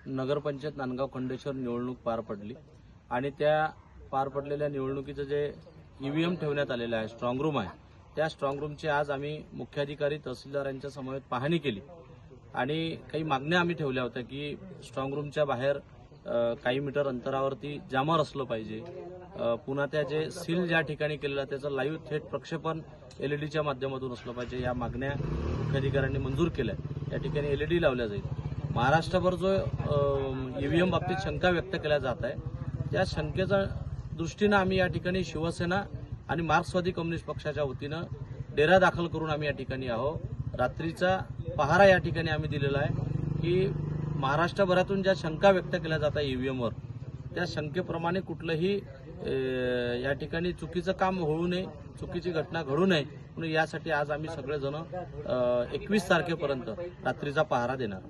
नगरपंचायत नांदगाव खंडेश्वर निवडणूक पार पडली आणि त्या पार पडलेल्या निवडणुकीचं जे ईव्हीएम ठेवण्यात आलेलं आहे, स्ट्रॉंग रूम आहे, त्या स्ट्रॉंग रूमची आज आम्ही मुख्याधिकारी तहसीलदार यांच्या समवेत पाहणी केली आणि काही मागण्या आम्ही ठेवल्या होत्या की स्ट्रॉंग रूमच्या बाहेर काही मीटर अंतरावरती जामर असलं पाहिजे, पुन्हा त्या जे सील ज्या ठिकाणी केलेलं आहे त्याचं लाईव्ह थेट प्रक्षेपण एलईडीच्या माध्यमातून असलं पाहिजे. या मागण्या मुख्याधिकाऱ्यांनी मंजूर केल्या. या ठिकाणी एलईडी लावल्या जाईल. महाराष्ट्रभर जो ईव्हीएम बाबतीत शंका व्यक्त केल्या जात आहे, त्या शंकेच्या दृष्टीनं आम्ही या ठिकाणी शिवसेना आणि मार्क्सवादी कम्युनिस्ट पक्षाच्या वतीनं डेरा दाखल करून आम्ही या ठिकाणी आहोत. रात्रीचा पहारा या ठिकाणी आम्ही दिलेला आहे की महाराष्ट्रभरातून ज्या शंका व्यक्त केल्या जात आहे ईव्हीएमवर, त्या शंकेप्रमाणे कुठलंही या ठिकाणी चुकीचं काम होऊ नये, चुकीची घटना घडू नये म्हणून यासाठी आज आम्ही सगळेजण 21 तारखेपर्यंत रात्रीचा पहारा देणार.